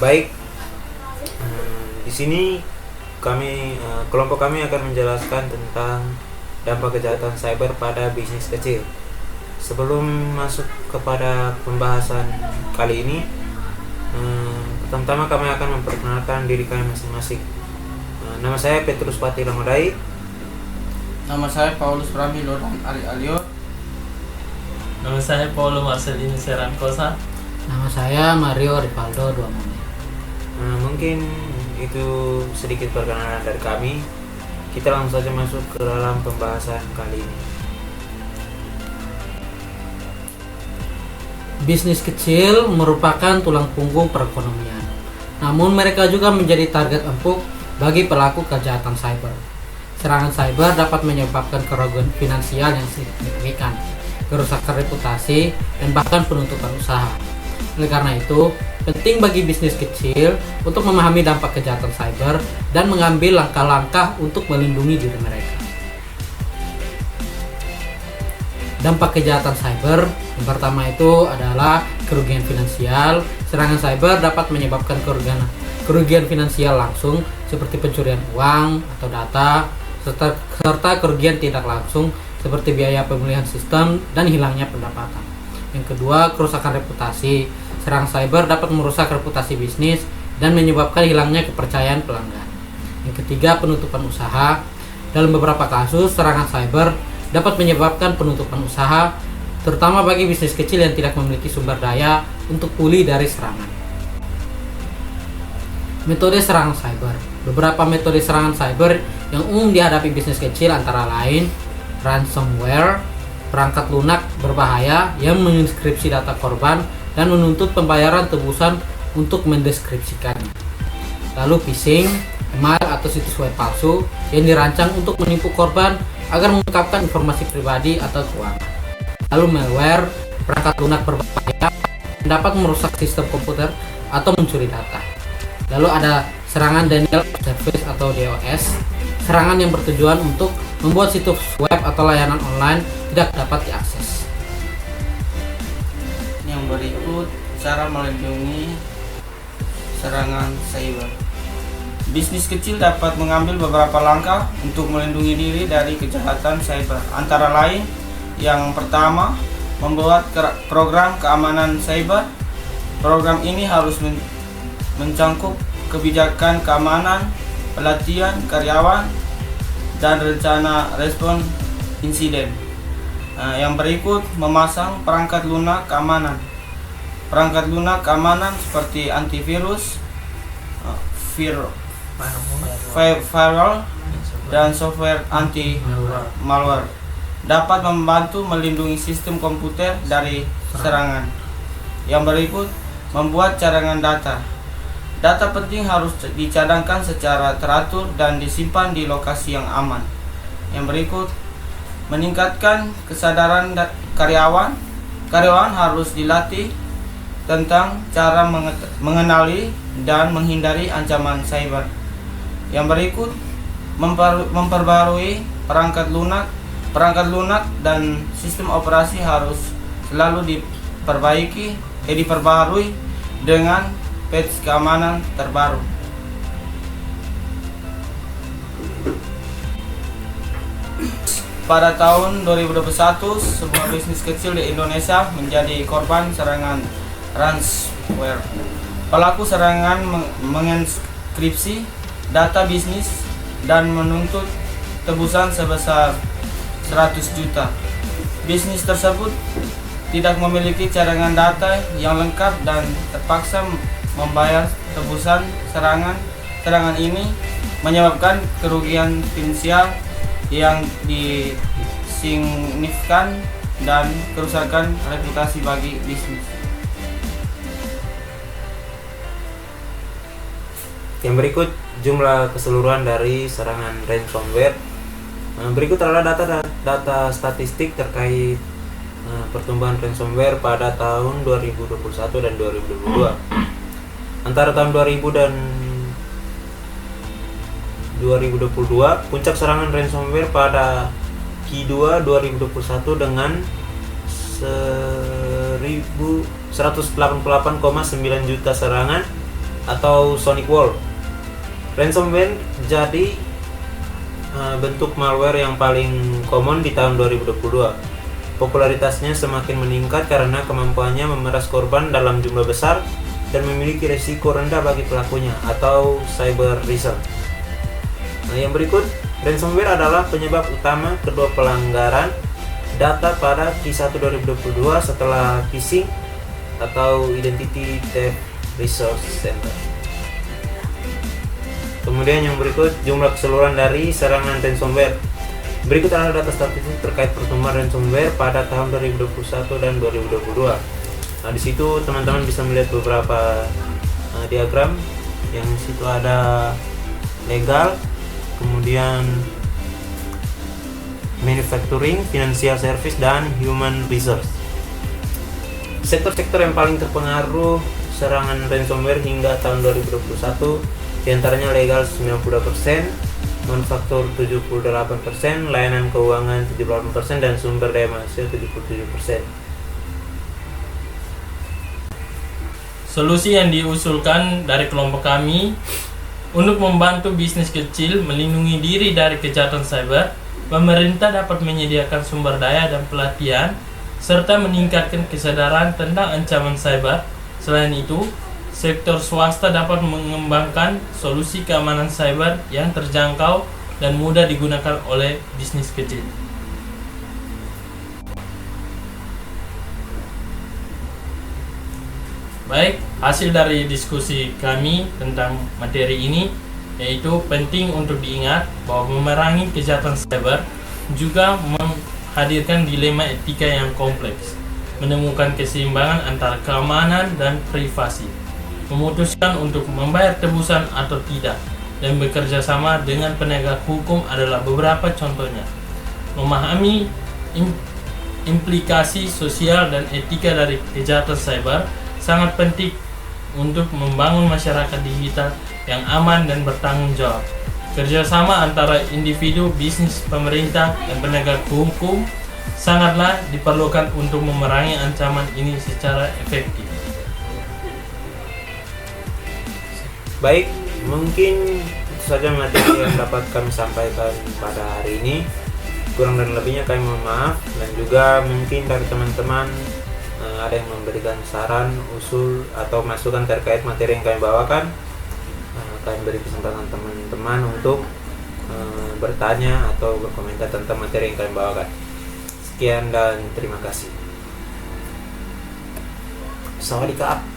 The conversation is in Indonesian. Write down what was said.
Baik, di sini kelompok kami akan menjelaskan tentang dampak kejahatan cyber pada bisnis kecil. Sebelum masuk kepada pembahasan kali ini, pertama-tama kami akan memperkenalkan diri kami masing-masing. Nama saya Petrus Pati Ramadai. Nama saya Paulus Pramilo dan Ali Alio. Nama saya Paulo Marcelino Serankosa. Nama saya Mario Rivaldo Duamone. Mungkin itu sedikit perkenalan dari kami. Kita langsung saja masuk ke dalam pembahasan kali ini. Bisnis kecil merupakan tulang punggung perekonomian. Namun mereka juga menjadi target empuk bagi pelaku kejahatan cyber. Serangan cyber dapat menyebabkan kerugian finansial yang signifikan, kerusakan reputasi, dan bahkan penutupan usaha. Oleh karena itu, penting bagi bisnis kecil untuk memahami dampak kejahatan cyber dan mengambil langkah-langkah untuk melindungi diri mereka. Dampak kejahatan cyber yang pertama itu adalah kerugian finansial. Serangan cyber dapat menyebabkan kerugian finansial langsung seperti pencurian uang atau data, serta kerugian tidak langsung seperti biaya pemulihan sistem dan hilangnya pendapatan. Yang kedua, kerusakan reputasi. Serangan cyber dapat merusak reputasi bisnis dan menyebabkan hilangnya kepercayaan pelanggan. Yang ketiga, penutupan usaha. Dalam beberapa kasus, serangan cyber dapat menyebabkan penutupan usaha, terutama bagi bisnis kecil yang tidak memiliki sumber daya untuk pulih dari serangan. Metode serangan cyber. Beberapa metode serangan cyber yang umum dihadapi bisnis kecil antara lain ransomware, perangkat lunak berbahaya yang menginskripsi data korban dan menuntut pembayaran tebusan untuk mendeskripsikannya. Lalu phishing, email atau situs web palsu yang dirancang untuk menipu korban agar mengungkapkan informasi pribadi atau keuangan. Lalu malware, perangkat lunak berbahaya yang dapat merusak sistem komputer atau mencuri data. Lalu ada serangan denial of service atau DOS, serangan yang bertujuan untuk membuat situs web atau layanan online tidak dapat diakses. Yang berikut cara melindungi serangan cyber. Bisnis kecil dapat mengambil beberapa langkah untuk melindungi diri dari kejahatan cyber. Antara lain, yang pertama, membuat program keamanan cyber. Program ini harus mencangkup kebijakan keamanan, pelatihan karyawan, dan rencana respon insiden. Yang berikut, memasang perangkat lunak keamanan. Perangkat lunak keamanan seperti antivirus, firewall, dan software anti-malware dapat membantu melindungi sistem komputer dari serangan. Yang berikut, membuat cadangan data. Data penting harus dicadangkan secara teratur dan disimpan di lokasi yang aman. Yang berikut, meningkatkan kesadaran karyawan. Karyawan harus dilatih tentang cara mengenali dan menghindari ancaman cyber. Yang berikut, memperbarui perangkat lunak dan sistem operasi harus selalu diperbarui dengan patch keamanan terbaru. Pada tahun 2021, sebuah bisnis kecil di Indonesia menjadi korban serangan ransomware. Pelaku serangan menginskripsi data bisnis dan menuntut tebusan sebesar 100 juta. Bisnis tersebut tidak memiliki cadangan data yang lengkap dan terpaksa membayar tebusan serangan. Serangan ini menyebabkan kerugian finansial yang signifikan dan kerusakan reputasi bagi bisnis. Yang berikut jumlah keseluruhan dari serangan ransomware. Berikut adalah data statistik terkait pertumbuhan ransomware pada tahun 2021 dan 2022. Antara tahun 2000 dan 2022, puncak serangan ransomware pada Q2 2021 dengan 188,9 juta serangan atau Sonic Wall. Ransomware jadi bentuk malware yang paling common di tahun 2022. Popularitasnya semakin meningkat karena kemampuannya memeras korban dalam jumlah besar dan memiliki risiko rendah bagi pelakunya atau cyber result. Nah, yang berikut, ransomware adalah penyebab utama kedua pelanggaran data pada Q1 2022 setelah phishing atau Identity Theft Resource Center. Kemudian yang berikut, jumlah keseluruhan dari serangan ransomware. Berikut adalah data statistik terkait pertumbuhan ransomware pada tahun 2021 dan 2022. Nah, di situ teman-teman bisa melihat beberapa diagram. Yang di situ ada legal, kemudian manufacturing, financial service, dan human resource. Sektor-sektor yang paling terpengaruh serangan ransomware hingga tahun 2021 diantaranya legal 92%, manufaktur 78%, layanan keuangan 78%, dan sumber daya manusia 77%. Solusi yang diusulkan dari kelompok kami untuk membantu bisnis kecil melindungi diri dari kejahatan cyber, pemerintah dapat menyediakan sumber daya dan pelatihan serta meningkatkan kesadaran tentang ancaman cyber. Selain itu, sektor swasta dapat mengembangkan solusi keamanan cyber yang terjangkau dan mudah digunakan oleh bisnis kecil. Baik, hasil dari diskusi kami tentang materi ini yaitu penting untuk diingat bahwa memerangi kejahatan cyber juga menghadirkan dilema etika yang kompleks, menemukan keseimbangan antara keamanan dan privasi, memutuskan untuk membayar tebusan atau tidak, dan bekerja sama dengan penegak hukum adalah beberapa contohnya. Memahami implikasi sosial dan etika dari kejahatan cyber sangat penting untuk membangun masyarakat digital yang aman dan bertanggung jawab. Kerjasama antara individu, bisnis, pemerintah, dan penegak hukum sangatlah diperlukan untuk memerangi ancaman ini secara efektif. Baik, mungkin itu saja materi yang dapat kami sampaikan pada hari ini. Kurang dan lebihnya kami mohon maaf, dan juga mungkin dari teman-teman ada yang memberikan saran, usul, atau masukan terkait materi yang kami bawakan. Kami beri kesempatan teman-teman untuk bertanya atau berkomentar tentang materi yang kami bawakan. Sekian dan terima kasih. Sawadee.